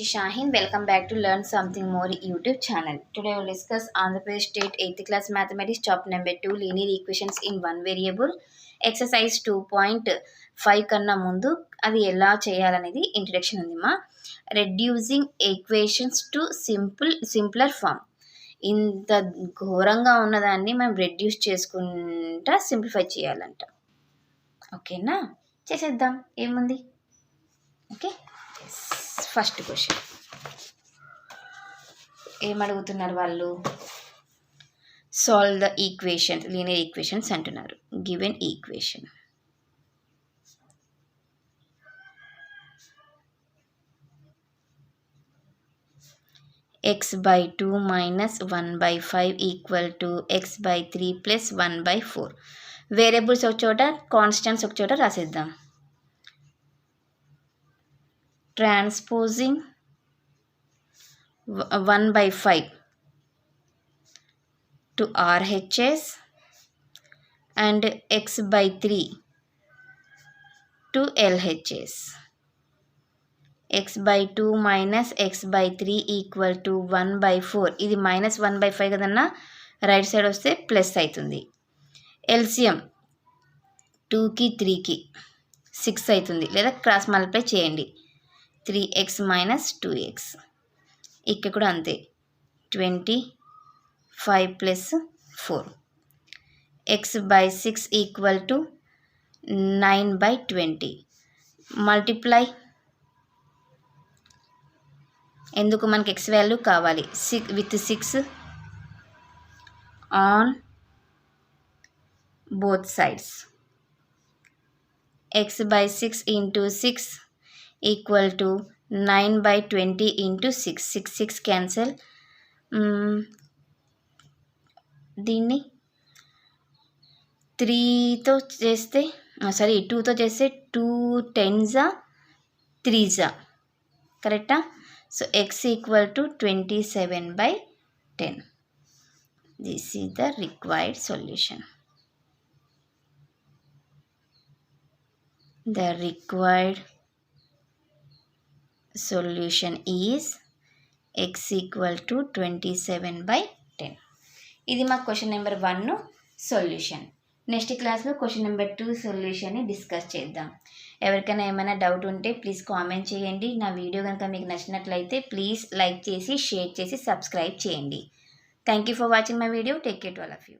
Shahin. Welcome back to Learn Something More YouTube channel. Today we will discuss Andhra Pradesh State 8th class mathematics chapter number 2 linear equations in one variable exercise 2.5 కన్నా ముందు అది ఎలా చేయాలనేది introduction ఉంది మా reducing equations to simpler form. ఇంత ఘోరంగా ఉన్నదాన్ని మనం రెడ్యూస్ చేసుకుంటా సింప్లిఫై చేయాలంట. ఓకేనా, చేసేద్దాం, ఏముంది. ఓకే, ఫస్ట్ క్వశ్చన్ ఏమడుగుతున్నారు వాళ్ళు? Solve the equation, linear equations అంటున్నారు. Given equation x/2 minus 1/5 equal to x/3 plus 1/4. Variables ఒక చోట, కాన్స్టెంట్స్ ఒక చోట రాసేద్దాం. Transposing 1/5 to RHS and x/3 to LHS. x/2 minus x/3 equal to 1/4. ఇది -1/5 కదన్నా, రైట్ సైడ్ వస్తే ప్లస్ అవుతుంది. ఎల్సిఎం 2కి 3కి 6 అవుతుంది, లేదా క్రాస్ మల్టిప్లై చేయండి. 3x minus 2x. ఇక్కడ కూడా అంతే, 25 plus 4. x/6 equal to 9/20. Multiply, ఎందుకు మనకి x వాల్యూ కావాలి. 6 on both sides. x/6 into 6 equal to 9/20 into 6. 6 cancel. దీన్ని 3తో చేస్తే, 2తో చేస్తే 2 10s 3s, కరెక్టా? So x equal to 27/10. This is the required solution. The required solution is x equal to 27/10. ఇది మా క్వశ్చన్ నెంబర్ 1 సొల్యూషన్. నెక్స్ట్ క్లాస్లో question number 2 సొల్యూషన్ని discuss చేద్దాం. ఎవరికైనా ఏమైనా డౌట్ ఉంటే ప్లీజ్ కామెంట్ చేయండి. నా వీడియో కనుక మీకు నచ్చినట్లయితే ప్లీజ్ లైక్ చేసి, షేర్ చేసి, సబ్స్క్రైబ్ చేయండి. Thank you for watching my video. Take care to all of you.